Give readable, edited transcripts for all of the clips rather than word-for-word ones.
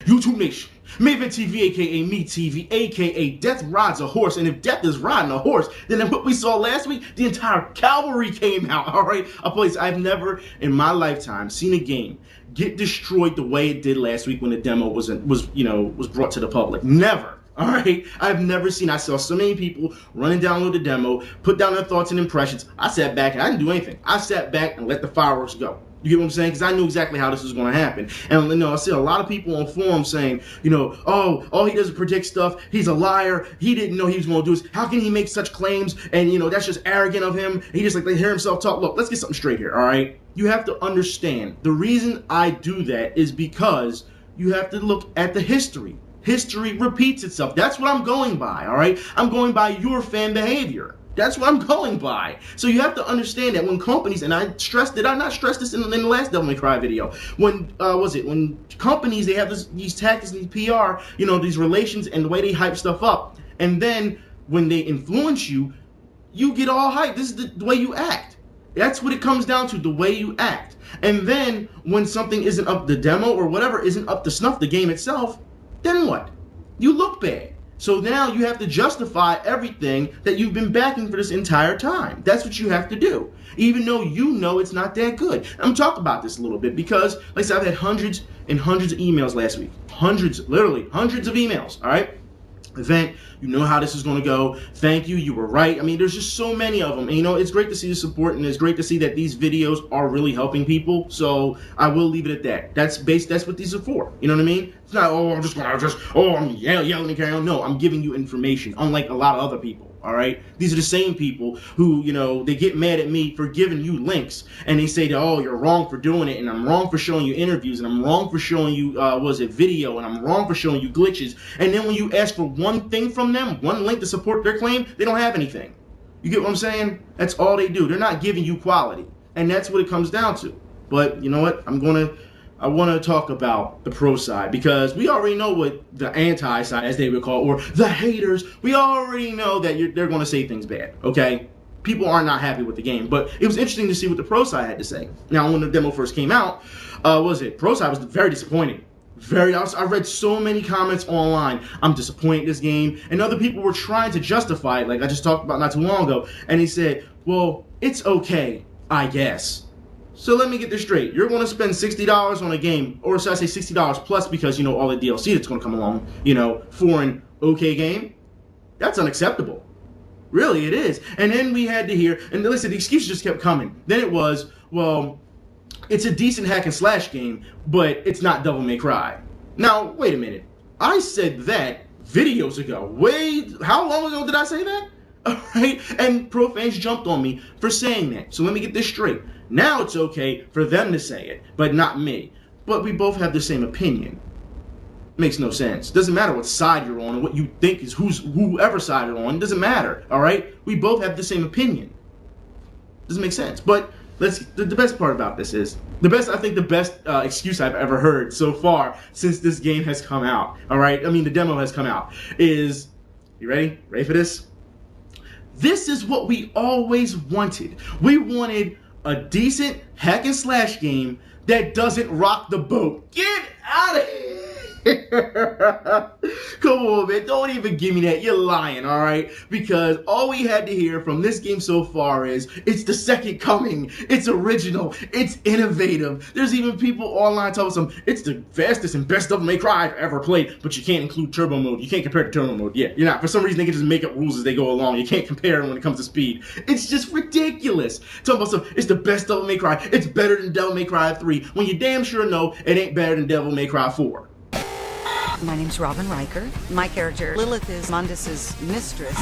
YouTube Nation, Maven TV, aka Me TV, aka Death Rides a Horse, and if Death is riding a horse, then what we saw last week, the entire cavalry came out, alright? A place I've never in my lifetime seen a game get destroyed the way it did last week when the demo was brought to the public. Never. Alright, I've never seen, I saw so many people run and download the demo, put down their thoughts and impressions. I sat back and I didn't do anything. I sat back and let the fireworks go. You get what I'm saying? Because I knew exactly how this was going to happen. And I see a lot of people on forums saying, oh, all he does is predict stuff. He's a liar. He didn't know he was going to do this. How can he make such claims? And, that's just arrogant of him. He just they hear himself talk. Look, let's get something straight here, all right? You have to understand, the reason I do that is because you have to look at the history. History repeats itself. That's what I'm going by, all right? I'm going by your fan behavior. That's what I'm going by. So you have to understand that when companies, and I stressed, did I not stress this in the last Devil May Cry video? When companies, they have these tactics, these PR, these relations and the way they hype stuff up. And then when they influence you, you get all hyped. This is the way you act. That's what it comes down to, the way you act. And then when something isn't up, the demo or whatever isn't up to snuff, the game itself, then what? You look bad. So now you have to justify everything that you've been backing for this entire time. That's what you have to do, even though you know it's not that good. I'm going to talk about this a little bit because, like I said, I've had hundreds and hundreds of emails last week. Hundreds, literally hundreds of emails, all right? Event, you know how this is going to go. Thank you, you were right. I mean, there's just so many of them. And, it's great to see the support, and it's great to see that these videos are really helping people. So I will leave it at that. That's what these are for. You know what I mean? It's not, I'm yelling and carrying on. No, I'm giving you information, unlike a lot of other people. All right, these are the same people who, they get mad at me for giving you links, and they say that, oh, you're wrong for doing it, and I'm wrong for showing you interviews, and I'm wrong for showing you, video, and I'm wrong for showing you glitches. And then when you ask for one thing from them, one link to support their claim, they don't have anything. You get what I'm saying? That's all they do. They're not giving you quality, and that's what it comes down to. But you know what? I want to talk about the pro side, because we already know what the anti side, as they would call it, or the haters, we already know that they're going to say things bad, okay? People are not happy with the game, but it was interesting to see what the pro side had to say. Now, when the demo first came out, pro side was very disappointing. I read so many comments online. I'm disappointed in this game, and other people were trying to justify it, like I just talked about not too long ago, and he said, well, it's okay, I guess. So let me get this straight. You're going to spend $60 on a game, or should I say $60 plus, because all the DLC that's going to come along, for an okay game? That's unacceptable. Really, it is. And then we had to hear, and listen, the excuses just kept coming. Then it was, well, it's a decent hack and slash game, but it's not Devil May Cry. Now, wait a minute. I said that videos ago. How long ago did I say that? Alright, and pro fans jumped on me for saying that. So let me get this straight. Now it's okay for them to say it, but not me. But we both have the same opinion. Makes no sense. Doesn't matter what side you're on or what you think is whoever side you're on. Doesn't matter, alright? We both have the same opinion. Doesn't make sense. But the best part about this is, the best excuse I've ever heard so far since this game has come out, alright? I mean, the demo has come out, is, you ready? Ready for this? This is what we always wanted. We wanted a decent hack and slash game that doesn't rock the boat. Get out of here. Come on, man. Don't even give me that. You're lying, all right? Because all we had to hear from this game so far is, it's the second coming. It's original. It's innovative. There's even people online telling us it's the fastest and best Devil May Cry I've ever played, but you can't include turbo mode. You can't compare it to turbo mode. Yeah, you're not. For some reason, they can just make up rules as they go along. You can't compare them when it comes to speed. It's just ridiculous. Talking about it's the best Devil May Cry. It's better than Devil May Cry 3, when you damn sure know it ain't better than Devil May Cry 4. My name's Robin Riker. My character, Lilith, is Mundus's mistress,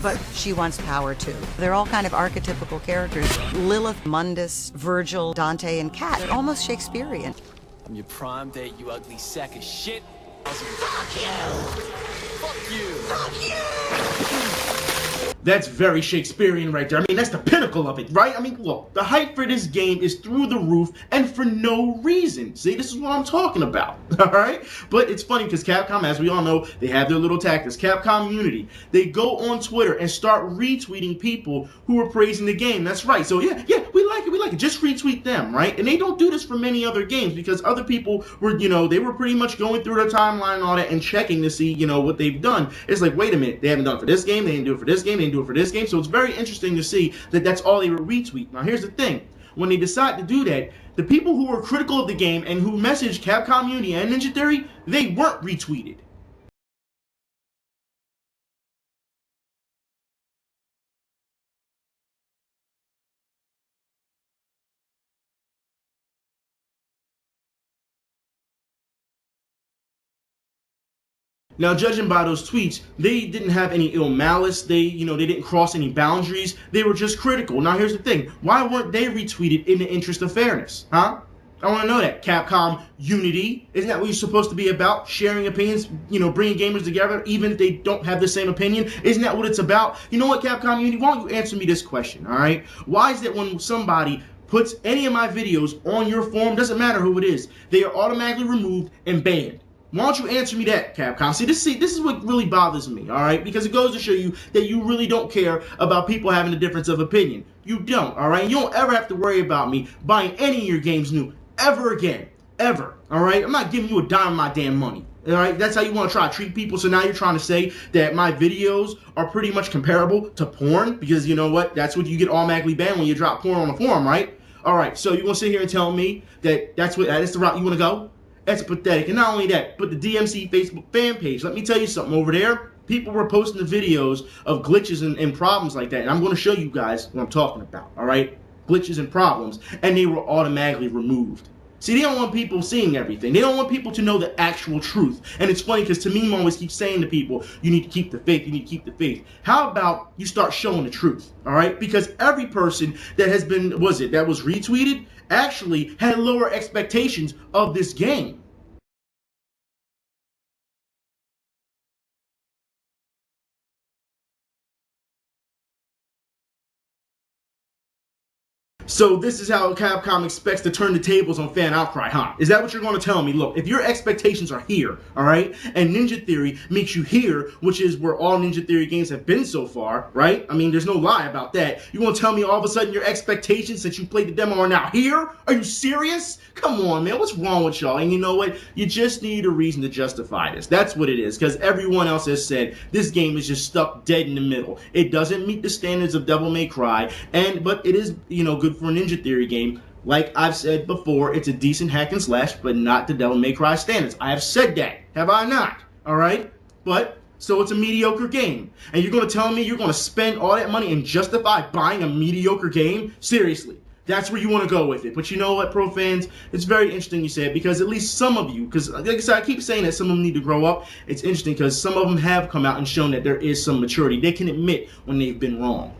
but she wants power too. They're all kind of archetypical characters. Lilith, Mundus, Vergil, Dante, and Cat. They're almost Shakespearean. I'm your prime date, you ugly sack of shit. Fuck you! Fuck you! Fuck you! That's very Shakespearean right there. I mean, that's the pinnacle of it, right? I mean, look, the hype for this game is through the roof and for no reason. See, this is what I'm talking about, all right? But it's funny because Capcom, as we all know, they have their little tactics. Capcom Unity, they go on Twitter and start retweeting people who are praising the game. That's right. So yeah, we like it. Just retweet them, right? And they don't do this for many other games because other people were, they were pretty much going through their timeline and all that and checking to see, what they've done. It's like, wait a minute, they haven't done it for this game, they didn't do it for this game, they didn't do it for this game. So it's very interesting to see that that's all they were retweet. Now here's the thing. When they decide to do that, the people who were critical of the game and who messaged Capcom Unity and Ninja Theory, they weren't retweeted. Now, judging by those tweets, they didn't have any ill malice. They didn't cross any boundaries. They were just critical. Now, here's the thing. Why weren't they retweeted in the interest of fairness? Huh? I want to know that. Capcom Unity, isn't that what you're supposed to be about? Sharing opinions, bringing gamers together, even if they don't have the same opinion? Isn't that what it's about? You know what, Capcom Unity? Why don't you answer me this question, all right? Why is it when somebody puts any of my videos on your forum, doesn't matter who it is, they are automatically removed and banned? Why don't you answer me that, Capcom? See, this is what really bothers me, all right? Because it goes to show you that you really don't care about people having a difference of opinion. You don't, all right? You don't ever have to worry about me buying any of your games new ever again. Ever, all right? I'm not giving you a dime of my damn money, all right? That's how you want to try to treat people. So now you're trying to say that my videos are pretty much comparable to porn? Because you know what? That's what you get automatically banned when you drop porn on a forum, right? All right, so you want to sit here and tell me that that's the route you want to go? That's pathetic. And not only that, but the DMC Facebook fan page. Let me tell you something over there. People were posting the videos of glitches and problems like that. And I'm going to show you guys what I'm talking about, all right? Glitches and problems. And they were automatically removed. See, they don't want people seeing everything. They don't want people to know the actual truth. And it's funny because Tameem always keeps saying to people, you need to keep the faith, you need to keep the faith. How about you start showing the truth, all right? Because every person that has been, that was retweeted, actually had lower expectations of this game. So this is how Capcom expects to turn the tables on fan outcry, huh? Is that what you're going to tell me? Look, if your expectations are here, all right, and Ninja Theory makes you here, which is where all Ninja Theory games have been so far, right? I mean, there's no lie about that. You want to tell me all of a sudden your expectations since you played the demo are now here? Are you serious? Come on, man. What's wrong with y'all? And you know what? You just need a reason to justify this. That's what it is, because everyone else has said this game is just stuck dead in the middle. It doesn't meet the standards of Devil May Cry, but it is, good for a Ninja Theory game. Like I've said before, it's a decent hack and slash, but not the Devil May Cry standards. I have said that, have I not? All right, but so it's a mediocre game, and you're going to tell me you're going to spend all that money and justify buying a mediocre game? Seriously, that's where you want to go with it. But you know what, pro fans? It's very interesting you said, because at least some of you, because like I said, I keep saying that some of them need to grow up. It's interesting because some of them have come out and shown that there is some maturity. They can admit when they've been wrong.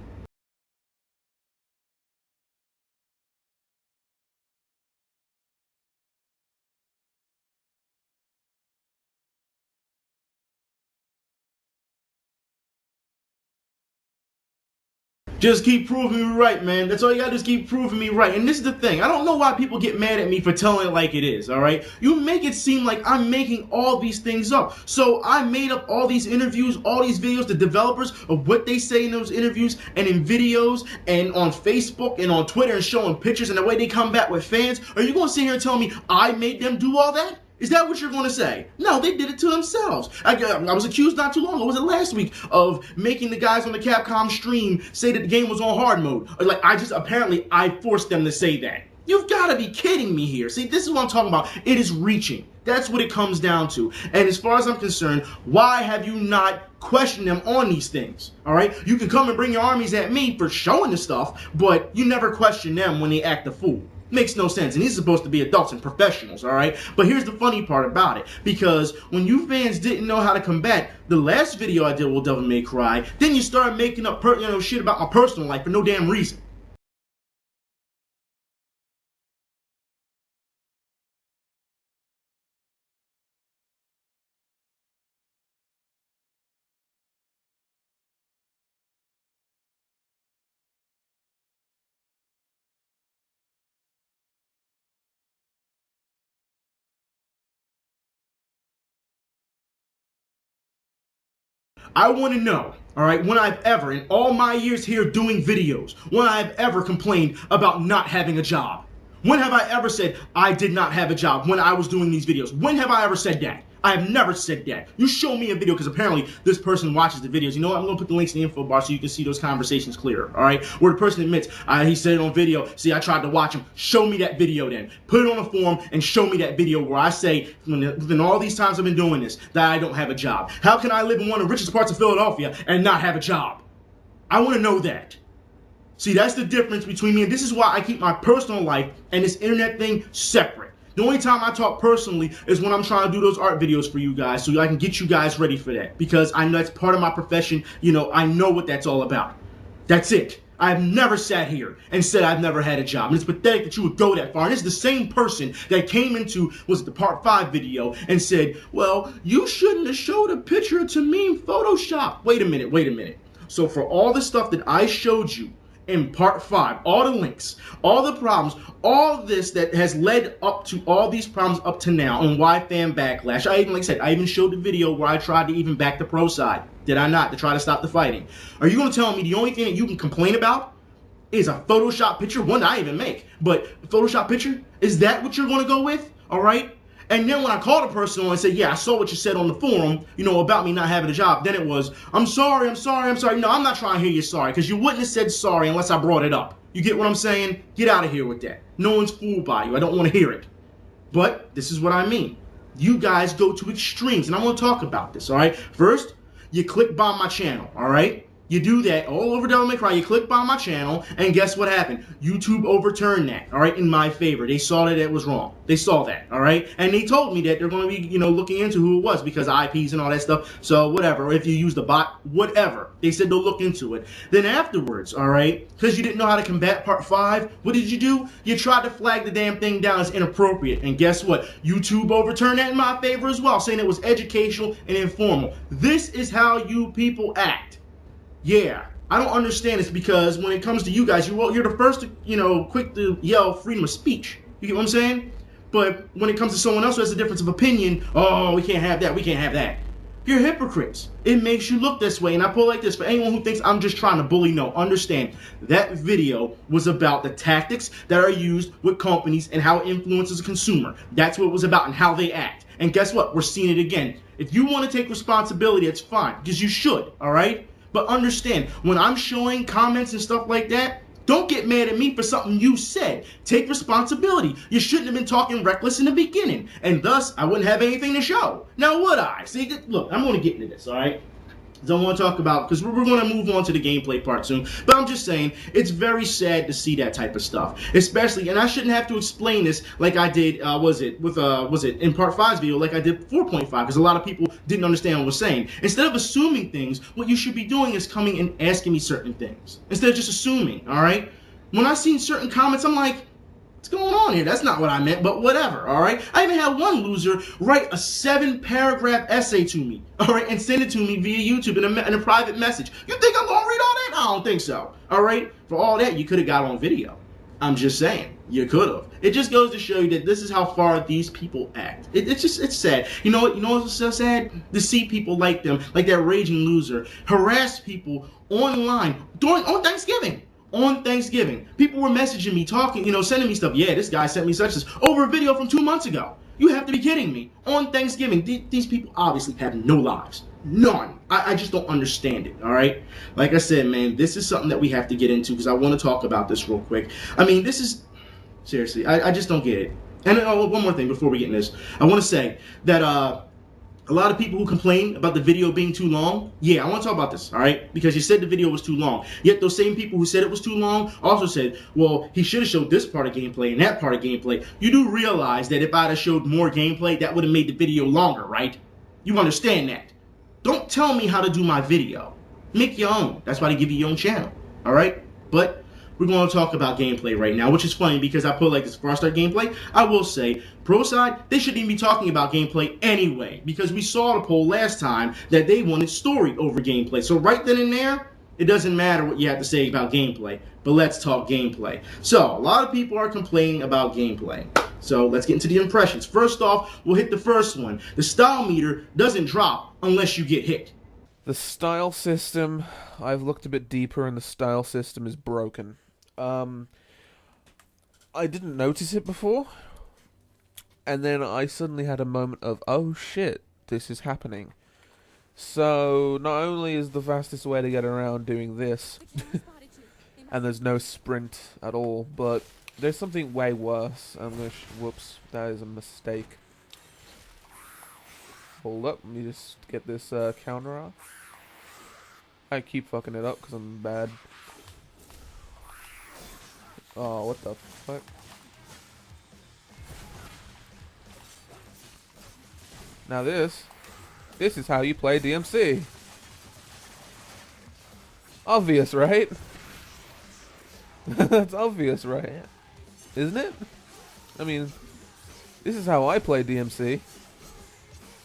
Just keep proving me right, man. That's all you gotta do is keep proving me right. And this is the thing. I don't know why people get mad at me for telling it like it is, all right? You make it seem like I'm making all these things up. So I made up all these interviews, all these videos, the developers of what they say in those interviews and in videos and on Facebook and on Twitter and showing pictures and the way they come back with fans. Are you gonna sit here and tell me I made them do all that? Is that what you're going to say? No, they did it to themselves. I was accused not too long ago, was it last week, of making the guys on the Capcom stream say that the game was on hard mode. Like, apparently I forced them to say that. You've got to be kidding me here. See, this is what I'm talking about. It is reaching. That's what it comes down to. And as far as I'm concerned, why have you not questioned them on these things? All right? You can come and bring your armies at me for showing the stuff, but you never question them when they act a fool. Makes no sense, and these are supposed to be adults and professionals, all right? But here's the funny part about it, because when you fans didn't know how to combat the last video I did with Devil May Cry, then you started making up shit about my personal life for no damn reason. I want to know, all right, when I've ever, in all my years here doing videos, when I've ever complained about not having a job. When have I ever said I did not have a job when I was doing these videos? When have I ever said that? I have never said that. You show me a video, because apparently this person watches the videos. You know what? I'm going to put the links in the info bar so you can see those conversations clearer, all right? Where the person admits, he said it on video, see, I tried to watch him. Show me that video then. Put it on a forum and show me that video where I say, within all these times I've been doing this, that I don't have a job. How can I live in one of the richest parts of Philadelphia and not have a job? I want to know that. See, that's the difference between me, and this is why I keep my personal life and this internet thing separate. The only time I talk personally is when I'm trying to do those art videos for you guys, so I can get you guys ready for that, because I know that's part of my profession. You know, I know what that's all about. That's it. I've never sat here and said I've never had a job. And it's pathetic that you would go that far. And it's the same person that came into, was it the part 5 video, and said, well, you shouldn't have showed a picture of Tameem Photoshop. Wait a minute. So for all the stuff that I showed you in part 5, all the links, all the problems, all this that has led up to all these problems up to now on why fan backlash. Like I said, I even showed the video where I tried to even back the pro side. Did I not? To try to stop the fighting. Are you going to tell me the only thing that you can complain about is a Photoshop picture? One that I even make, but Photoshop picture? Is that what you're going to go with? All right? And then when I called a person and said, yeah, I saw what you said on the forum, you know, about me not having a job, then it was, I'm sorry. No, I'm not trying to hear you sorry, because you wouldn't have said sorry unless I brought it up. You get what I'm saying? Get out of here with that. No one's fooled by you. I don't want to hear it. But this is what I mean. You guys go to extremes, and I want to talk about this, all right? First, you click bomb my channel, all right? You do that all over Devil May Cry. You click by my channel, and guess what happened? YouTube overturned that, all right, in my favor. They saw that it was wrong. They saw that, all right? And they told me that they're going to be, you know, looking into who it was, because IPs and all that stuff. So whatever, if you use the bot, whatever. They said they'll look into it. Then afterwards, all right, because you didn't know how to combat part 5, what did you do? You tried to flag the damn thing down as inappropriate. And guess what? YouTube overturned that in my favor as well, saying it was educational and informal. This is how you people act. Yeah, I don't understand this, because when it comes to you guys, you're the first to, you know, quick to yell freedom of speech. You get what I'm saying? But when it comes to someone else who has a difference of opinion, oh, we can't have that, we can't have that. You're hypocrites. It makes you look this way. And I pull like this for anyone who thinks I'm just trying to bully. No, understand, that video was about the tactics that are used with companies and how it influences a consumer. That's what it was about, and how they act. And guess what? We're seeing it again. If you want to take responsibility, it's fine, because you should, all right? But understand, when I'm showing comments and stuff like that, don't get mad at me for something you said. Take responsibility. You shouldn't have been talking reckless in the beginning, and thus I wouldn't have anything to show. Now would I? See, look, I'm going to get into this, all right? I want to talk about, because we're going to move on to the gameplay part soon, but I'm just saying, it's very sad to see that type of stuff, especially, and I shouldn't have to explain this like I did, in part 5's video, like I did 4.5, because a lot of people didn't understand what I was saying. Instead of assuming things, what you should be doing is coming and asking me certain things, instead of just assuming, all right? When I see certain comments, I'm like, what's going on here? That's not what I meant, but whatever, all right? I even had one loser write a 7-paragraph essay to me, all right, and send it to me via YouTube in a private message. You think I'm going to read all that? I don't think so, all right? For all that, you could have got on video. I'm just saying, you could have. It just goes to show you that this is how far these people act. It's sad. You know what's so sad? To see people like them, like that raging loser, harass people online on Thanksgiving. On Thanksgiving, people were messaging me, talking, you know, sending me stuff. Yeah, this guy sent me such as over a video from 2 months ago. You have to be kidding me. On Thanksgiving, these people obviously have no lives. None. I just don't understand it, all right? Like I said, man, this is something that we have to get into, because I want to talk about this real quick. I mean, this is, seriously, I just don't get it. And one more thing before we get in this. I want to say that, a lot of people who complain about the video being too long, yeah, I want to talk about this, all right? Because you said the video was too long. Yet those same people who said it was too long also said, well, he should have showed this part of gameplay and that part of gameplay. You do realize that if I'd have showed more gameplay, that would have made the video longer, right? You understand that. Don't tell me how to do my video. Make your own. That's why they give you your own channel, all right? But we're going to talk about gameplay right now, which is funny because I put like this before I start gameplay. I will say, pro side, they shouldn't even be talking about gameplay anyway, because we saw the poll last time that they wanted story over gameplay. So right then and there, it doesn't matter what you have to say about gameplay, but let's talk gameplay. So a lot of people are complaining about gameplay. So let's get into the impressions. First off, we'll hit the first one. The style meter doesn't drop unless you get hit. The style system, I've looked a bit deeper and the style system is broken. I didn't notice it before, and then I suddenly had a moment of, oh shit, this is happening. So, not only is the fastest way to get around doing this, and there's no sprint at all, but there's something way worse. I'm gonna whoops, that is a mistake. Hold up, let me just get this counter off. I keep fucking it up because I'm bad. Oh, what the fuck? Now this is how you play DMC. Obvious, right? That's obvious, right? Isn't it? I mean, this is how I play DMC.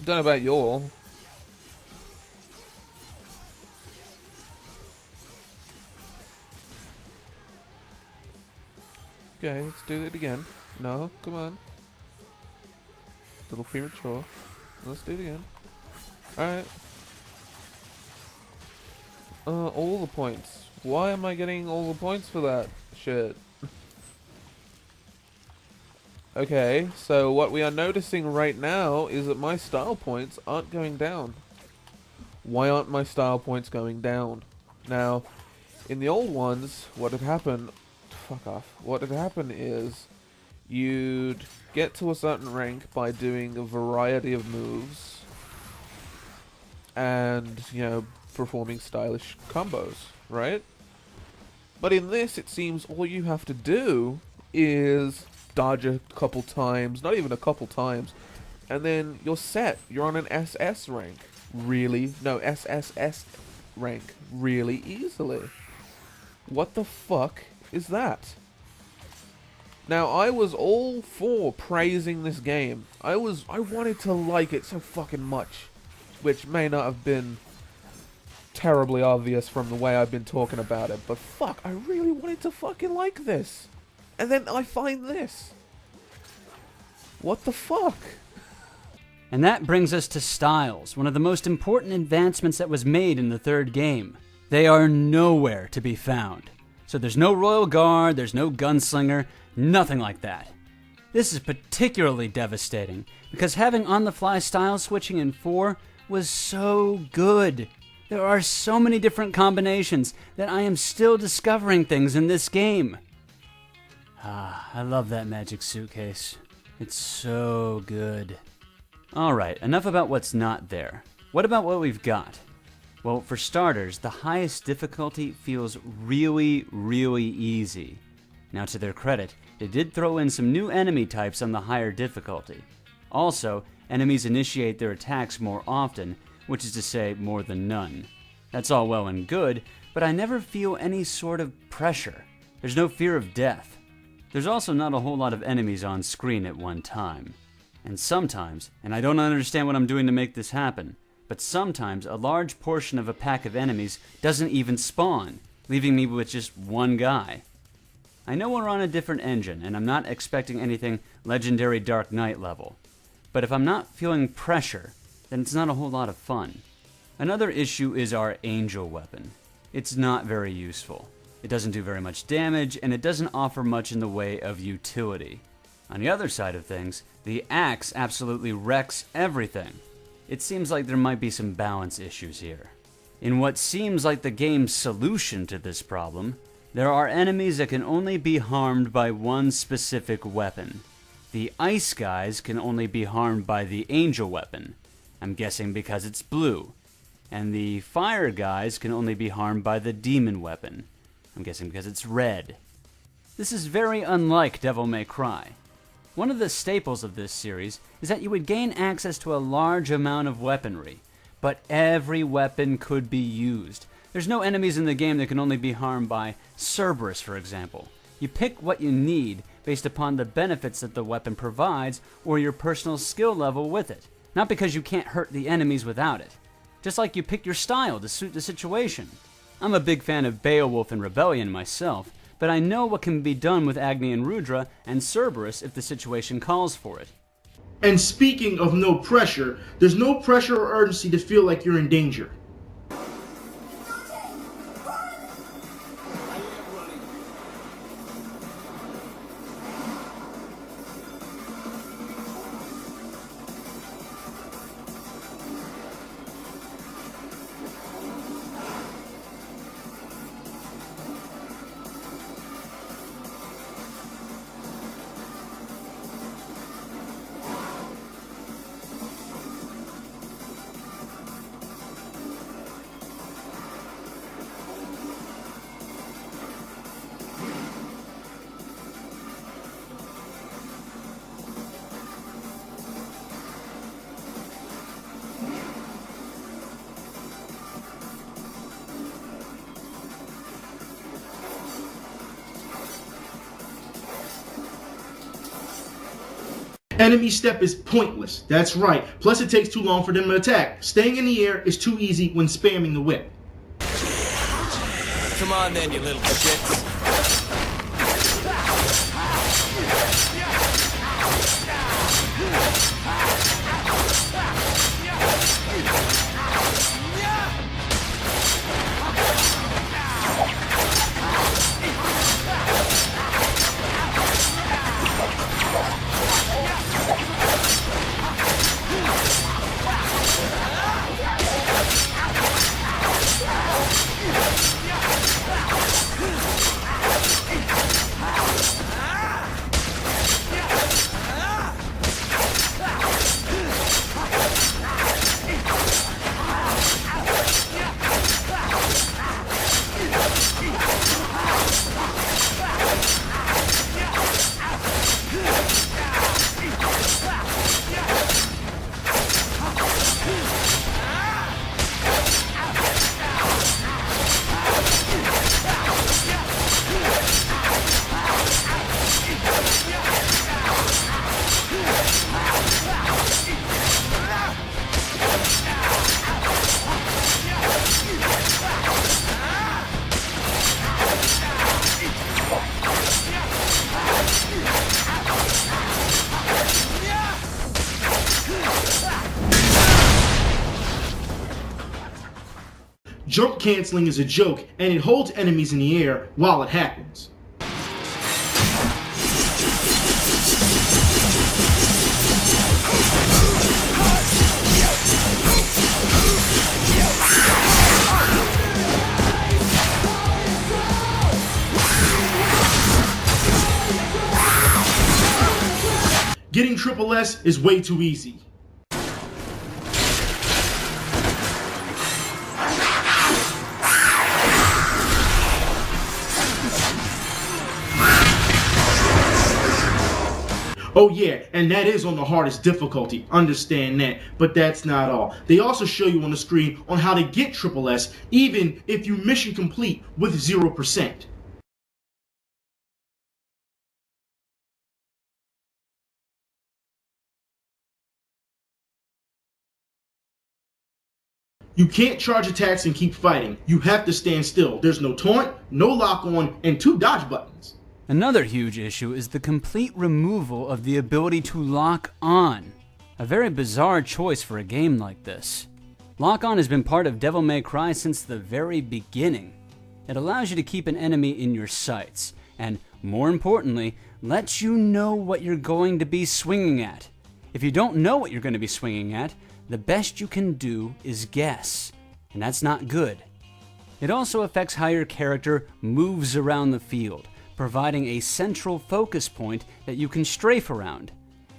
Don't know about y'all. Okay, let's do it again. No, come on. A little premature. Let's do it again. Alright. All the points. Why am I getting all the points for that shit? Okay, so what we are noticing right now is that my style points aren't going down. Why aren't my style points going down? Now, in the old ones, what had happened... Fuck off. What had happened is you'd get to a certain rank by doing a variety of moves and, you know, performing stylish combos, right? But in this, it seems all you have to do is dodge a couple times, not even a couple times, and then you're set. You're on an SS rank. Really? No, SSS rank. Really easily. What the fuck is that? Now, I was all for praising this game. I wanted to like it so fucking much, which may not have been terribly obvious from the way I've been talking about it, but fuck, I really wanted to fucking like this. And then I find this. What the fuck? And that brings us to styles, one of the most important advancements that was made in the third game. They are nowhere to be found. So there's no Royal Guard, there's no Gunslinger, nothing like that. This is particularly devastating, because having on-the-fly style switching in 4 was so good. There are so many different combinations that I am still discovering things in this game. Ah, I love that magic suitcase. It's so good. Alright, enough about what's not there. What about what we've got? Well, for starters, the highest difficulty feels really, really easy. Now, to their credit, they did throw in some new enemy types on the higher difficulty. Also, enemies initiate their attacks more often, which is to say, more than none. That's all well and good, but I never feel any sort of pressure. There's no fear of death. There's also not a whole lot of enemies on screen at one time. And sometimes, and I don't understand what I'm doing to make this happen, but sometimes a large portion of a pack of enemies doesn't even spawn, leaving me with just one guy. I know we're on a different engine, and I'm not expecting anything Legendary Dark Knight level, but if I'm not feeling pressure, then it's not a whole lot of fun. Another issue is our angel weapon. It's not very useful. It doesn't do very much damage, and it doesn't offer much in the way of utility. On the other side of things, the axe absolutely wrecks everything. It seems like there might be some balance issues here. In what seems like the game's solution to this problem, there are enemies that can only be harmed by one specific weapon. The ice guys can only be harmed by the angel weapon. I'm guessing because it's blue. And the fire guys can only be harmed by the demon weapon. I'm guessing because it's red. This is very unlike Devil May Cry. One of the staples of this series is that you would gain access to a large amount of weaponry, but every weapon could be used. There's no enemies in the game that can only be harmed by Cerberus, for example. You pick what you need based upon the benefits that the weapon provides or your personal skill level with it, not because you can't hurt the enemies without it. Just like you pick your style to suit the situation. I'm a big fan of Beowulf and Rebellion myself, but I know what can be done with Agni and Rudra and Cerberus if the situation calls for it. And speaking of no pressure, there's no pressure or urgency to feel like you're in danger. Enemy step is pointless. That's right. Plus it takes too long for them to attack. Staying in the air is too easy when spamming the whip. Come on then, you little shits. Jump canceling is a joke, and it holds enemies in the air while it happens. Getting triple S is way too easy. Oh yeah, and that is on the hardest difficulty, understand that, but that's not all. They also show you on the screen on how to get triple S, even if you mission complete with 0%. You can't charge attacks and keep fighting. You have to stand still. There's no taunt, no lock on, and 2 dodge buttons. Another huge issue is the complete removal of the ability to lock on. A very bizarre choice for a game like this. Lock on has been part of Devil May Cry since the very beginning. It allows you to keep an enemy in your sights, and more importantly, lets you know what you're going to be swinging at. If you don't know what you're going to be swinging at, the best you can do is guess, and that's not good. It also affects how your character moves around the field, providing a central focus point that you can strafe around.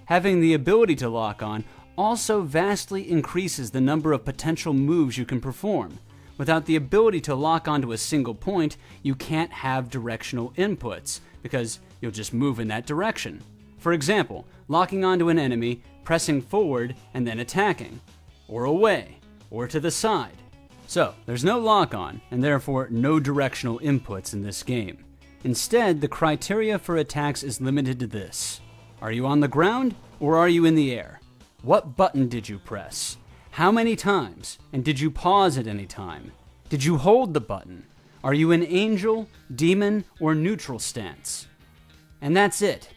Having the ability to lock on also vastly increases the number of potential moves you can perform. Without the ability to lock onto a single point, you can't have directional inputs, because you'll just move in that direction. For example, locking onto an enemy, pressing forward, and then attacking, or away, or to the side. So, there's no lock on, and therefore no directional inputs in this game. Instead, the criteria for attacks is limited to this. Are you on the ground, or are you in the air? What button did you press? How many times? And did you pause at any time? Did you hold the button? Are you in angel, demon, or neutral stance? And that's it.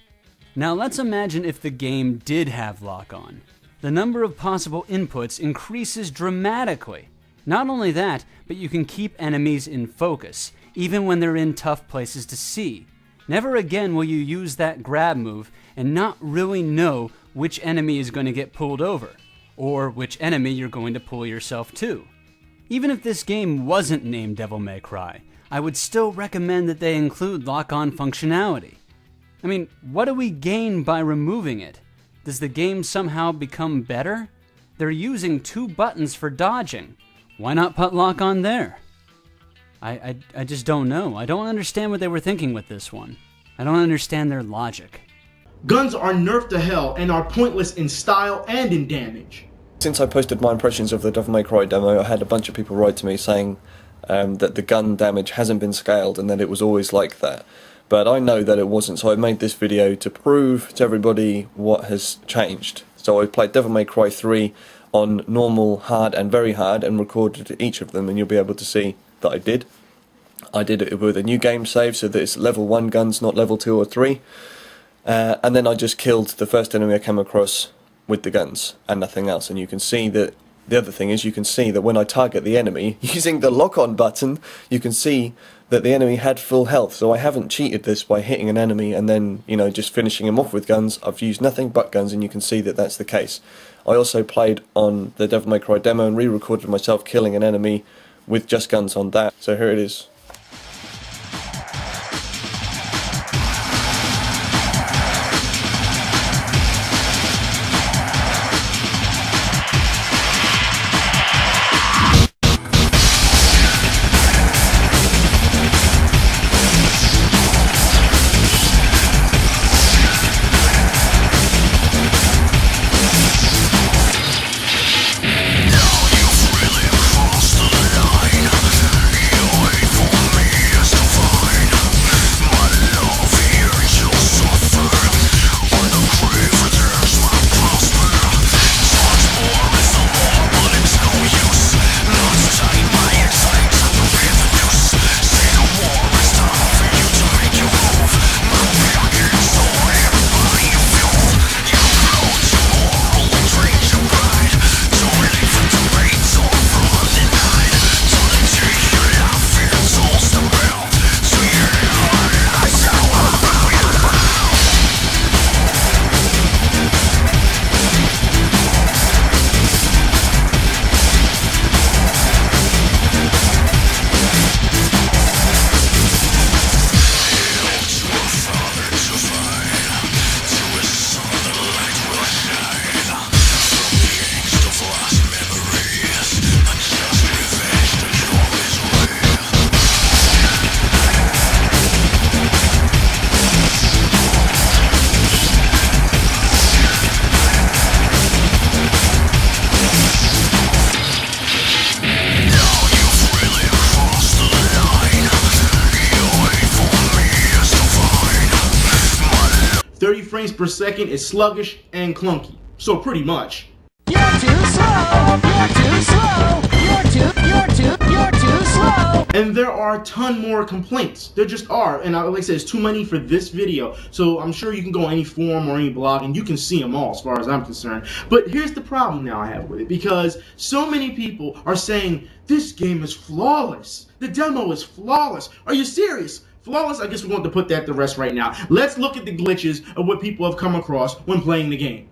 Now let's imagine if the game did have lock-on. The number of possible inputs increases dramatically. Not only that, but you can keep enemies in focus, even when they're in tough places to see. Never again will you use that grab move and not really know which enemy is going to get pulled over, or which enemy you're going to pull yourself to. Even if this game wasn't named Devil May Cry, I would still recommend that they include lock-on functionality. I mean, what do we gain by removing it? Does the game somehow become better? They're using 2 buttons for dodging. Why not put lock-on there? I just don't know. I don't understand what they were thinking with this one. I don't understand their logic. Guns are nerfed to hell and are pointless in style and in damage. Since I posted my impressions of the Devil May Cry demo, I had a bunch of people write to me saying that the gun damage hasn't been scaled and that it was always like that. but I know that it wasn't, so I made this video to prove to everybody what has changed. So I played Devil May Cry 3 on normal, hard and very hard and recorded each of them, and you'll be able to see that I did. I did it with a new game save so that it's level 1 guns, not level 2 or 3. And then I just killed the first enemy I came across with the guns and nothing else. And you can see that the other thing is you can see that when I target the enemy using the lock-on button, you can see that the enemy had full health. So I haven't cheated this by hitting an enemy and then, you know, just finishing him off with guns. I've used nothing but guns, and you can see that that's the case. I also played on the Devil May Cry demo and re-recorded myself killing an enemy with just guns on that. So here it is. Frames per second is sluggish and clunky. So pretty much. You're too slow. You're too slow. You're too slow. And there are a ton more complaints. There just are. And like I said, it's too many for this video. So I'm sure you can go on any forum or any blog and you can see them all as far as I'm concerned. But here's the problem now I have with it. Because so many people are saying, this game is flawless. The demo is flawless. Are you serious? Flawless? I guess we're going to put that to rest right now. Let's look at the glitches of what people have come across when playing the game.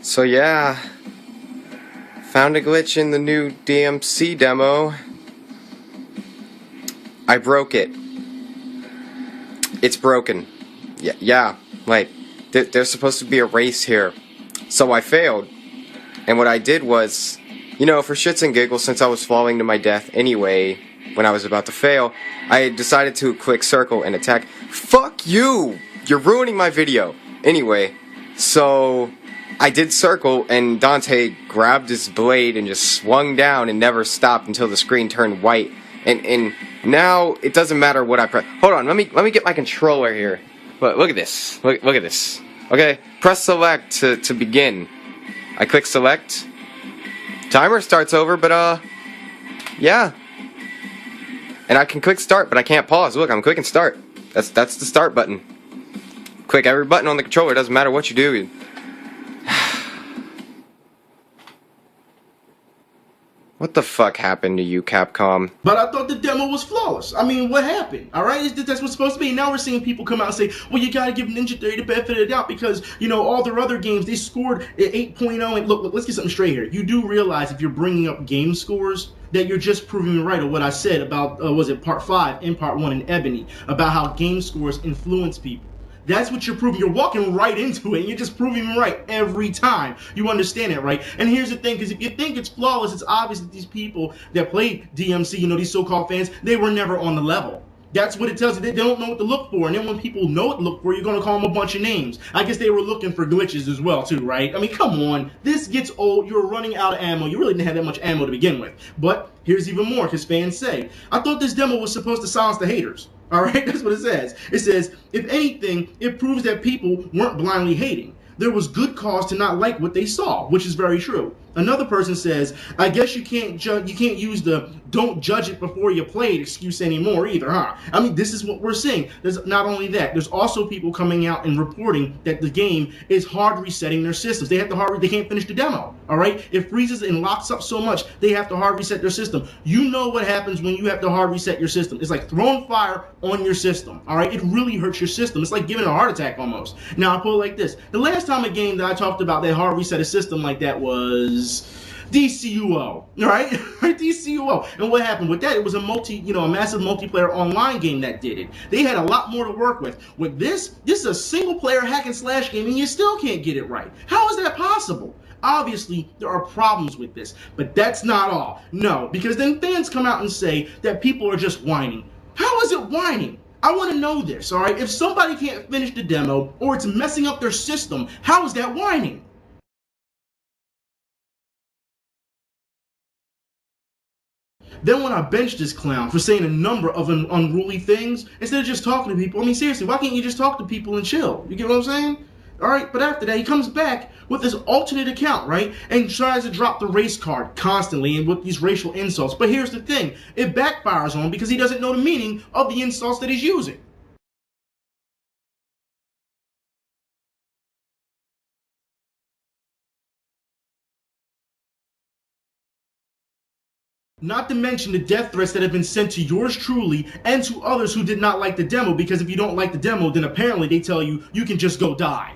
So yeah, found a glitch in the new DMC demo. I broke it. It's broken. Yeah, like, there's supposed to be a race here. So I failed. And what I did was, you know, for shits and giggles, since I was falling to my death anyway, when I was about to fail, I decided to quick circle and attack. Fuck you! You're ruining my video. Anyway, so I did circle, and Dante grabbed his blade and just swung down and never stopped until the screen turned white. And now it doesn't matter what I press. Hold on, let me get my controller here. Look at this. Look at this. Okay, press select to begin. I click select. Timer starts over, but yeah. And I can click start, but I can't pause. Look, I'm clicking start. That's the start button. Click every button on the controller. It doesn't matter what you do. What the fuck happened to you, Capcom? But I thought the demo was flawless. I mean, what happened? Alright, that's what's supposed to be. Now we're seeing people come out and say, well, you gotta give Ninja Theory the benefit of the doubt because, you know, all their other games, they scored at 8.0. And look, let's get something straight here. You do realize if you're bringing up game scores, that you're just proving me right of what I said about, was it part 5 and part 1 in Ebony, about how game scores influence people. That's what you're proving. You're walking right into it, and you're just proving me right every time. You understand it, right? And here's the thing, because if you think it's flawless, it's obvious that these people that played DMC, you know, these so-called fans, they were never on the level. That's what it tells you. They don't know what to look for. And then when people know what to look for, you're going to call them a bunch of names. I guess they were looking for glitches as well, too, right? I mean, come on. This gets old. You're running out of ammo. You really didn't have that much ammo to begin with. But here's even more, because fans say, I thought this demo was supposed to silence the haters. All right, that's what it says. It says, if anything, it proves that people weren't blindly hating. There was good cause to not like what they saw, which is very true. Another person says, I guess you can't use the don't judge it before you play it excuse anymore either, huh? I mean, this is what we're seeing. There's not only that, there's also people coming out and reporting that the game is hard resetting their systems. They have to they can't finish the demo, all right? It freezes and locks up so much, they have to hard reset their system. You know what happens when you have to hard reset your system. It's like throwing fire on your system, all right? It really hurts your system. It's like giving a heart attack almost. Now, I put it like this. The last time a game that I talked about that hard reset a system like that was DCUO, right? DCUO. And what happened with that? It was a massive multiplayer online game that did it. They had a lot more to work with. With this is a single player hack and slash game and you still can't get it right. How is that possible? Obviously, there are problems with this, but that's not all. No, because then fans come out and say that people are just whining. How is it whining? I want to know this, all right? If somebody can't finish the demo or it's messing up their system, how is that whining? Then when I bench this clown for saying a number of unruly things, instead of just talking to people, I mean, seriously, why can't you just talk to people and chill? You get what I'm saying? All right, but after that, he comes back with this alternate account, right? And tries to drop the race card constantly and with these racial insults. But here's the thing. It backfires on him because he doesn't know the meaning of the insults that he's using. Not to mention the death threats that have been sent to yours truly and to others who did not like the demo, because if you don't like the demo, then apparently they tell you you can just go die.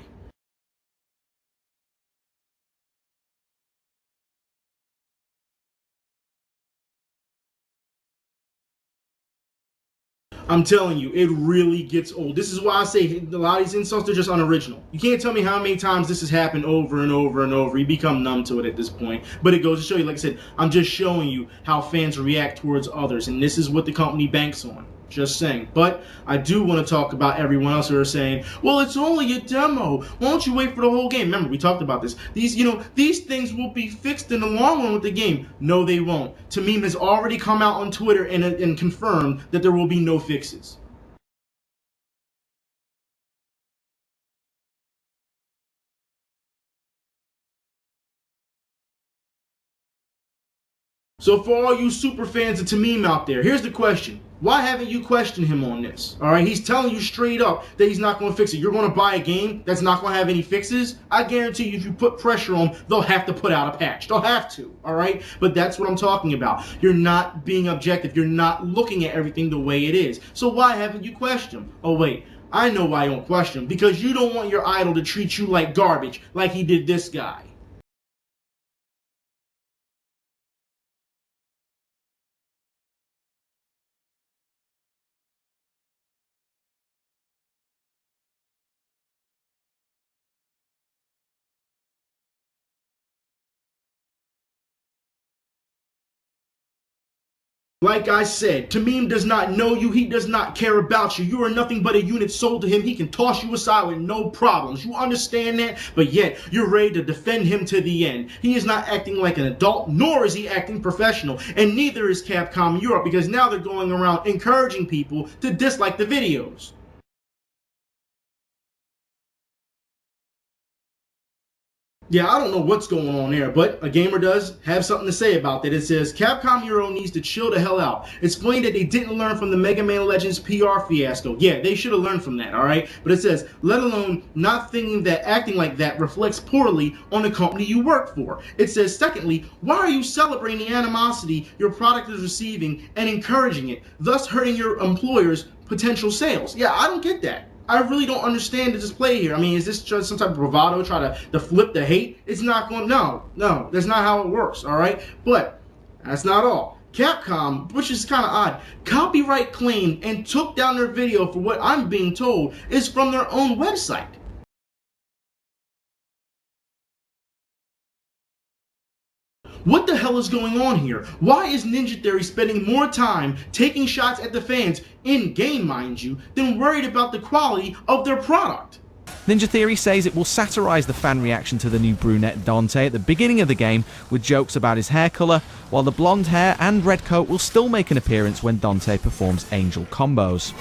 I'm telling you, it really gets old. This is why I say a lot of these insults are just unoriginal. You can't tell me how many times this has happened over and over and over. You become numb to it at this point. But it goes to show you, like I said, I'm just showing you how fans react towards others. And this is what the company banks on. Just saying. But I do want to talk about everyone else who are saying, well, it's only a demo. Why don't you wait for the whole game? Remember, we talked about this. These things will be fixed in the long run with the game. No, they won't. Tameem has already come out on Twitter and confirmed that there will be no fixes. So for all you super fans of Tameem out there, here's the question. Why haven't you questioned him on this? All right, he's telling you straight up that he's not going to fix it. You're going to buy a game that's not going to have any fixes? I guarantee you if you put pressure on them, they'll have to put out a patch. They'll have to, all right? But that's what I'm talking about. You're not being objective. You're not looking at everything the way it is. So why haven't you questioned him? Oh, wait. I know why you don't question him. Because you don't want your idol to treat you like garbage, like he did this guy. Like I said, Tameem does not know you, he does not care about you. You are nothing but a unit sold to him. He can toss you aside with no problems. You understand that? But yet, you're ready to defend him to the end. He is not acting like an adult, nor is he acting professional. And neither is Capcom Europe, because now they're going around encouraging people to dislike the videos. Yeah, I don't know what's going on there, but a gamer does have something to say about that. It says, Capcom Euro needs to chill the hell out. Explain that they didn't learn from the Mega Man Legends PR fiasco. Yeah, they should have learned from that, alright? But it says, let alone not thinking that acting like that reflects poorly on the company you work for. It says, secondly, why are you celebrating the animosity your product is receiving and encouraging it, thus hurting your employer's potential sales? Yeah, I don't get that. I really don't understand the display here. I mean, is this just some type of bravado, try to flip the hate? It's not going, no, that's not how it works, all right? But that's not all. Capcom, which is kind of odd, copyright claimed and took down their video for what I'm being told is from their own website. What the hell is going on here? Why is Ninja Theory spending more time taking shots at the fans, in-game mind you, than worried about the quality of their product? Ninja Theory says it will satirize the fan reaction to the new brunette Dante at the beginning of the game with jokes about his hair colour, while the blonde hair and red coat will still make an appearance when Dante performs angel combos.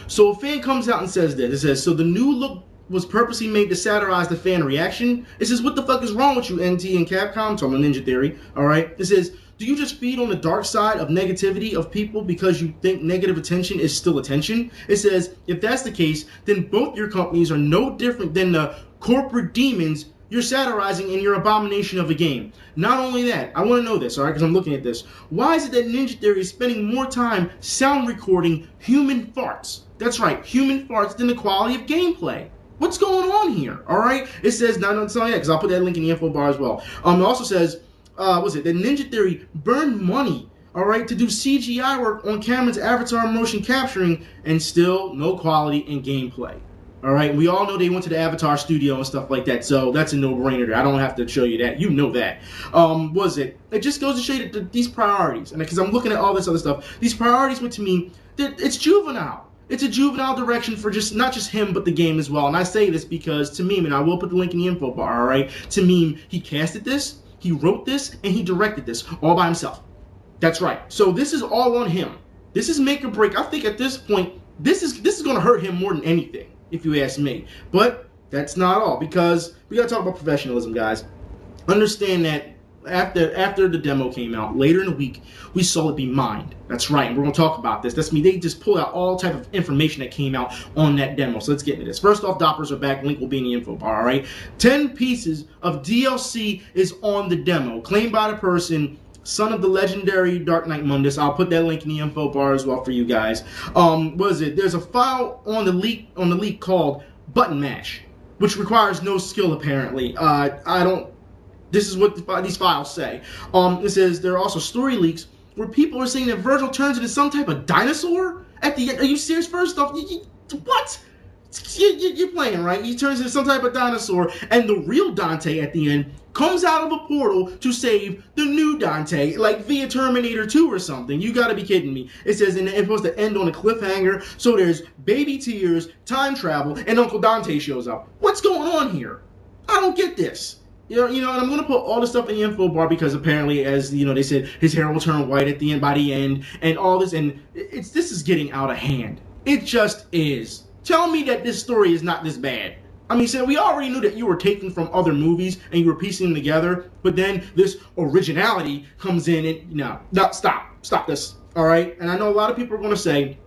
So a fan comes out and says this, it says, so the new look was purposely made to satirize the fan reaction. It says, what the fuck is wrong with you, NT and Capcom? Talking about Ninja Theory, alright? It says, do you just feed on the dark side of negativity of people because you think negative attention is still attention? It says, if that's the case, then both your companies are no different than the corporate demons you're satirizing in your abomination of a game. Not only that, I want to know this, alright, because I'm looking at this. Why is it that Ninja Theory is spending more time sound recording human farts? That's right, human farts than the quality of gameplay. What's going on here? All right. It says not on yet because I'll put that link in the info bar as well. It also says, what's it? That Ninja Theory burned money, all right, to do CGI work on Cameron's Avatar motion capturing, and still no quality in gameplay. All right. We all know they went to the Avatar studio and stuff like that, so that's a no-brainer there. I don't have to show you that. You know that. Was it? It just goes to show you that these priorities, and because I'm looking at all this other stuff, these priorities with Tameem, it's juvenile. It's a juvenile direction for just not just him, but the game as well. And I say this because Tameem, and I will put the link in the info bar, all right? Tameem, he casted this, he wrote this, and he directed this all by himself. That's right. So this is all on him. This is make or break. I think at this point, this is going to hurt him more than anything, if you ask me. But that's not all, because we got to talk about professionalism, guys. Understand that after the demo came out, later in the week, we saw it be mined. That's right, and we're going to talk about this. That's me. They just pulled out all type of information that came out on that demo. So let's get into this. First off, Doppers are back. Link will be in the info bar, all right? 10 pieces of DLC is on the demo, claimed by the person, SonofTheLegendaryDarkKnightMundus. I'll put that link in the info bar as well for you guys. What is it? There's a file on the leak called Buttonmash, which requires no skill apparently. This is what these files say. It says there are also story leaks where people are saying that Vergil turns into some type of dinosaur at the end. Are you serious? First off, what? You're playing, right? He turns into some type of dinosaur, and the real Dante at the end comes out of a portal to save the new Dante, like via Terminator 2 or something. You gotta be kidding me. It says it's supposed to end on a cliffhanger, so there's baby tears, time travel, and Uncle Dante shows up. What's going on here? I don't get this. You know, and I'm gonna put all this stuff in the info bar because apparently, as you know, they said his hair will turn white at the end, by the end, and all this, and this is getting out of hand. It just is. Tell me that this story is not this bad. I mean, so we already knew that you were taking from other movies and you were piecing them together, but then this originality comes in and no, stop this, all right? And I know a lot of people are gonna say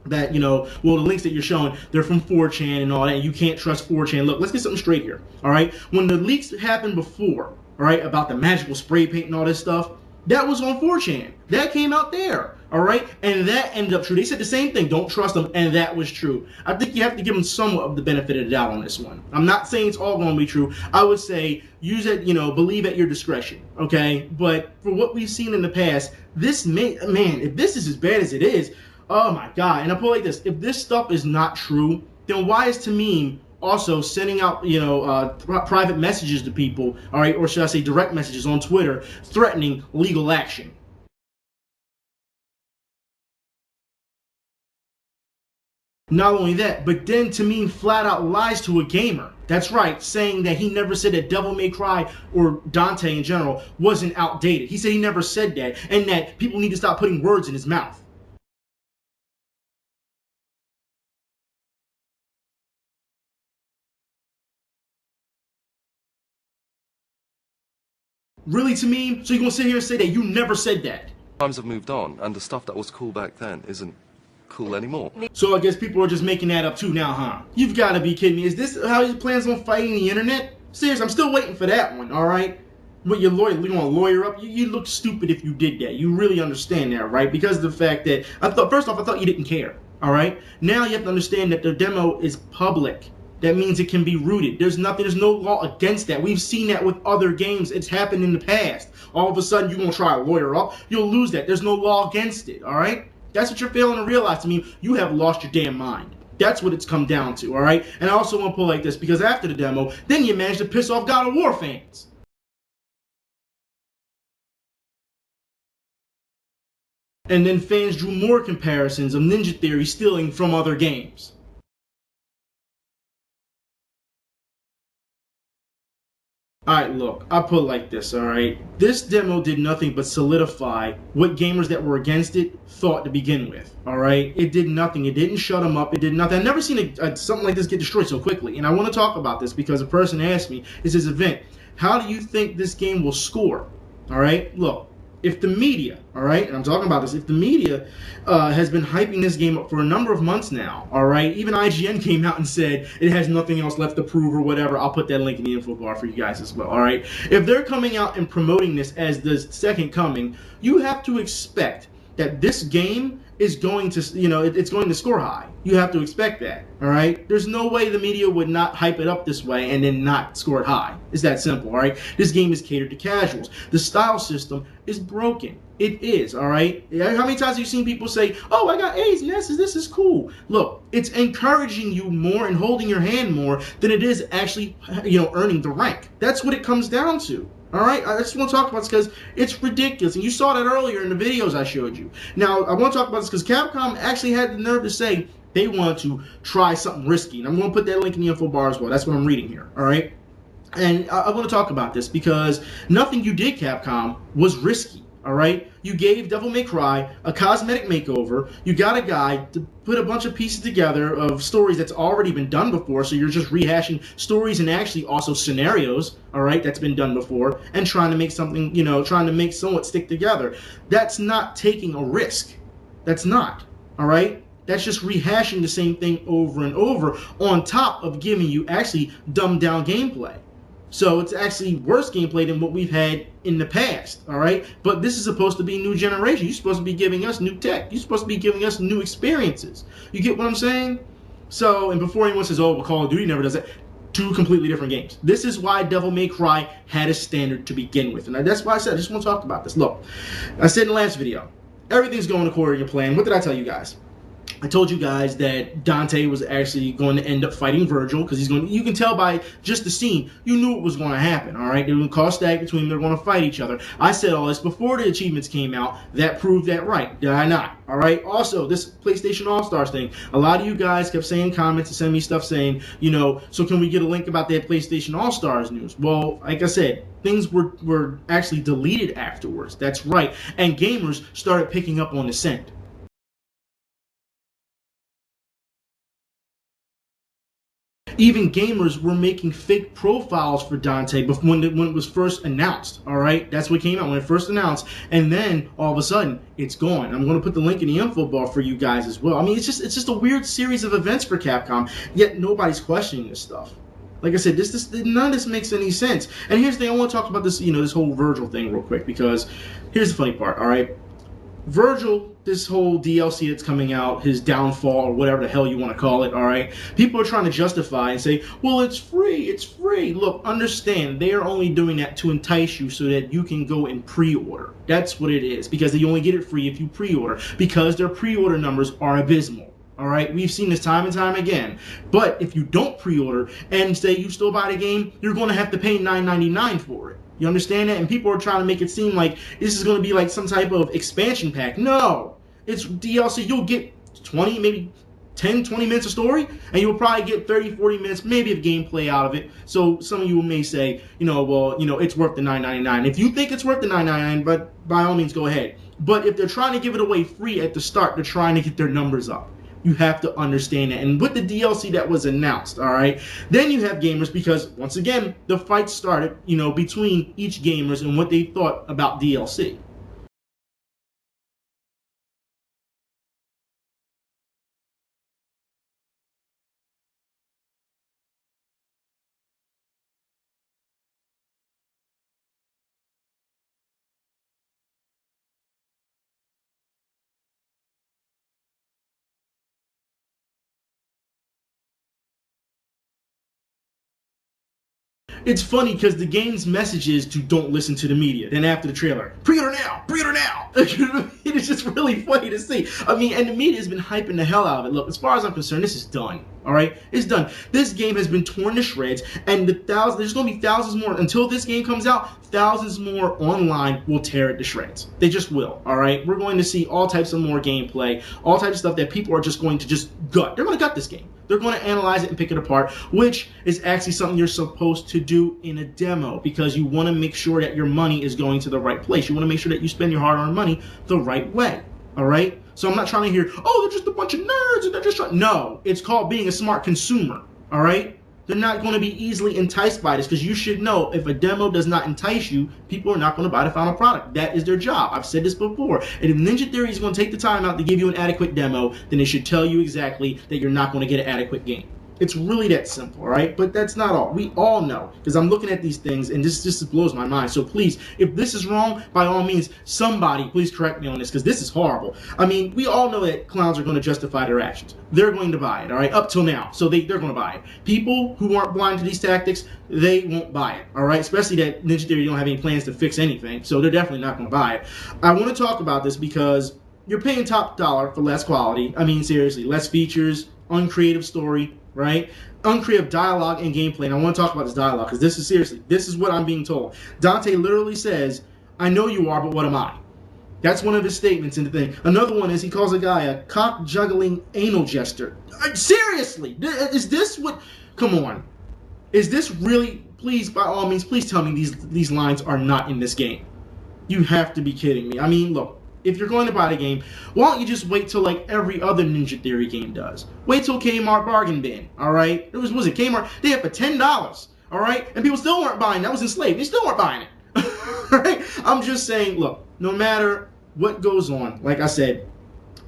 that, you know, well, the links that you're showing, they're from 4chan and all that, and you can't trust 4chan. Look, let's get something straight here, all right? When the leaks happened before, all right, about the magical spray paint and all this stuff, that was on 4chan. That came out there, all right? And that ended up true. They said the same thing, don't trust them, and that was true. I think you have to give them somewhat of the benefit of the doubt on this one. I'm not saying it's all going to be true. I would say use it, you know, believe at your discretion, okay? But for what we've seen in the past, this man, if this is as bad as it is, oh my God. And I put it like this, if this stuff is not true, then why is Tameem also sending out, you know, private messages to people, all right, or should I say direct messages on Twitter, threatening legal action? Not only that, but then Tameem flat out lies to a gamer. That's right, saying that he never said that Devil May Cry or Dante in general wasn't outdated. He said he never said that, and that people need to stop putting words in his mouth. Really, Tameem? So you're gonna sit here and say that you never said that? Times have moved on, and the stuff that was cool back then isn't cool anymore. So I guess people are just making that up too now, huh? You've got to be kidding me. Is this how he plans on fighting the internet? Seriously, I'm still waiting for that one, alright? What, your lawyer, you want to lawyer up? You look stupid if you did that. You really understand that, right? Because of the fact that, first off, I thought you didn't care, alright? Now you have to understand that the demo is public. That means it can be rooted. There's no law against that. We've seen that with other games. It's happened in the past. All of a sudden, you're going to try to lawyer up. You'll lose that. There's no law against it, all right? That's what you're failing to realize to me. You have lost your damn mind. That's what it's come down to, all right? And I also want to put it like this, because after the demo, then you managed to piss off God of War fans. And then fans drew more comparisons of Ninja Theory stealing from other games. Alright, look, I'll put it like this, alright? This demo did nothing but solidify what gamers that were against it thought to begin with, alright? It did nothing. It didn't shut them up. It did nothing. I've never seen something like this get destroyed so quickly. And I want to talk about this because a person asked me, is this event, how do you think this game will score? Alright, look. If the media, all right, and I'm talking about this, if the media has been hyping this game up for a number of months now, all right, even IGN came out and said it has nothing else left to prove or whatever. I'll put that link in the info bar for you guys as well, all right? If they're coming out and promoting this as the second coming, you have to expect that this game is going to, it's going to score high. You have to expect that, all right? There's no way the media would not hype it up this way and then not score it high. It's that simple, all right? This game is catered to casuals. The style system is broken. It is, all right? How many times have you seen people say, oh, I got A's and S's, this is cool. Look, it's encouraging you more and holding your hand more than it is actually, earning the rank. That's what it comes down to. All right, I just want to talk about this because it's ridiculous, and you saw that earlier in the videos I showed you. Now, I want to talk about this because Capcom actually had the nerve to say they want to try something risky, and I'm going to put that link in the info bar as well. That's what I'm reading here, all right? And I want to talk about this because nothing you did, Capcom, was risky. All right, you gave Devil May Cry a cosmetic makeover. You got a guy to put a bunch of pieces together of stories that's already been done before, so you're just rehashing stories and actually also scenarios, all right, that's been done before, and trying to make something, trying to make somewhat stick together. That's not taking a risk. That's not, all right? That's just rehashing the same thing over and over on top of giving you actually dumbed down gameplay. So it's actually worse gameplay than what we've had in the past, all right? But this is supposed to be new generation. You're supposed to be giving us new tech. You're supposed to be giving us new experiences. You get what I'm saying? So, and before anyone says, oh, well, Call of Duty never does that, two completely different games. This is why Devil May Cry had a standard to begin with. And that's why I said, I just want to talk about this. Look, I said in the last video, everything's going according to plan. What did I tell you guys? I told you guys that Dante was actually going to end up fighting Vergil because you can tell by just the scene, you knew it was going to happen, all right? They were going to cause stag between them, they're going to fight each other. I said all this before the achievements came out. That proved that right, did I not? All right, also, this PlayStation All-Stars thing, a lot of you guys kept saying comments and sending me stuff saying, so can we get a link about that PlayStation All-Stars news? Well, like I said, things were actually deleted afterwards, that's right, and gamers started picking up on the scent. Even gamers were making fake profiles for Dante when it was first announced, all right? That's what came out when it first announced, and then all of a sudden, it's gone. I'm going to put the link in the info bar for you guys as well. I mean, it's just a weird series of events for Capcom, yet nobody's questioning this stuff. Like I said, none of this makes any sense. And here's the thing, I want to talk about this, this whole Vergil thing real quick, because here's the funny part, all right? Vergil, this whole DLC that's coming out, his downfall, or whatever the hell you want to call it, all right? People are trying to justify and say, well, it's free, it's free. Look, understand, they are only doing that to entice you so that you can go and pre-order. That's what it is, because they only get it free if you pre-order, because their pre-order numbers are abysmal. All right, we've seen this time and time again. But if you don't pre-order and say you still buy the game, you're going to have to pay $9.99 for it. You understand that? And people are trying to make it seem like this is going to be like some type of expansion pack. No, it's DLC. You'll get 20, maybe 10, 20 minutes of story, and you'll probably get 30, 40 minutes, maybe of gameplay out of it. So some of you may say, well, it's worth the $9.99. If you think it's worth the $9.99, but by all means, go ahead. But if they're trying to give it away free at the start, they're trying to get their numbers up. You have to understand that. And with the DLC that was announced, all right, then you have gamers, because once again, the fight started, between each gamers and what they thought about DLC. It's funny because the game's message is to don't listen to the media. Then after the trailer, pre-order now, pre-order now. It's just really funny to see. I mean, and the media has been hyping the hell out of it. Look, as far as I'm concerned, this is done. All right, it's done. This game has been torn to shreds, and there's going to be thousands more until this game comes out. Thousands more online will tear it to shreds. They just will. All right, we're going to see all types of more gameplay, all types of stuff that people are just going to just gut. They're going to gut this game. They're going to analyze it and pick it apart, which is actually something you're supposed to do in a demo, because you want to make sure that your money is going to the right place. You want to make sure that you spend your hard-earned money the right way. All right? So I'm not trying to hear, oh, they're just a bunch of nerds and they're just trying. No, it's called being a smart consumer. All right? They're not going to be easily enticed by this, because you should know if a demo does not entice you, people are not going to buy the final product. That is their job. I've said this before. And if Ninja Theory is going to take the time out to give you an adequate demo, then it should tell you exactly that you're not going to get an adequate game. It's really that simple, all right? But that's not all. We all know, because I'm looking at these things, and this just blows my mind. So please, if this is wrong, by all means, somebody please correct me on this, because this is horrible. I mean, we all know that clowns are going to justify their actions. They're going to buy it, all right, up till now. So they're going to buy it. People who aren't blind to these tactics, they won't buy it, all right? Especially that Ninja Theory don't have any plans to fix anything, so they're definitely not going to buy it. I want to talk about this because you're paying top dollar for less quality. I mean, seriously, less features, uncreative story, right? Uncreative dialogue and gameplay. And I want to talk about this dialogue, because this is what I'm being told. Dante literally says, I know you are, but what am I? That's one of his statements in the thing. Another one is he calls a guy a cock-juggling anal jester. Seriously? Is this what... Come on. Is this really... Please, by all means, please tell me these lines are not in this game. You have to be kidding me. I mean, look. If you're going to buy the game, why don't you just wait till like every other Ninja Theory game does? Wait till Kmart bargain bin, all right? It was it Kmart? They had for $10, all right? And people still weren't buying. That was enslaved. They still weren't buying it, right? I'm just saying, look, no matter what goes on, like I said,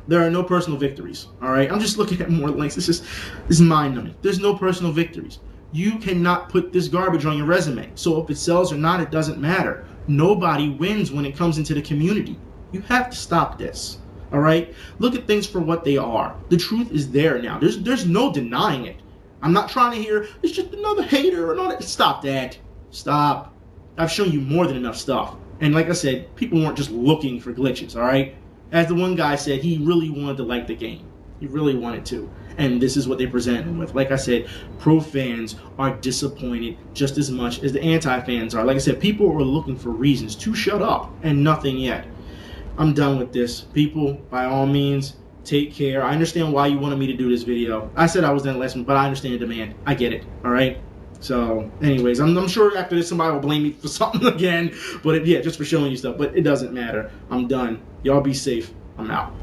there are no personal victories, all right? I'm just looking at more links. It's mind-numbing. There's no personal victories. You cannot put this garbage on your resume. So if it sells or not, it doesn't matter. Nobody wins when it comes into the community. You have to stop this, all right? Look at things for what they are. The truth is there now. There's no denying it. I'm not trying to hear, it's just another hater and all that. Stop that. Stop. I've shown you more than enough stuff. And like I said, people weren't just looking for glitches, all right? As the one guy said, he really wanted to like the game. He really wanted to. And this is what they presented him with. Like I said, pro fans are disappointed just as much as the anti-fans are. Like I said, people are looking for reasons to shut up, and nothing yet. I'm done with this. People, by all means, take care. I understand why you wanted me to do this video. I said I was done last week, but I understand the demand. I get it, all right? So, anyways, I'm sure after this somebody will blame me for something again. But, yeah, just for showing you stuff. But it doesn't matter. I'm done. Y'all be safe. I'm out.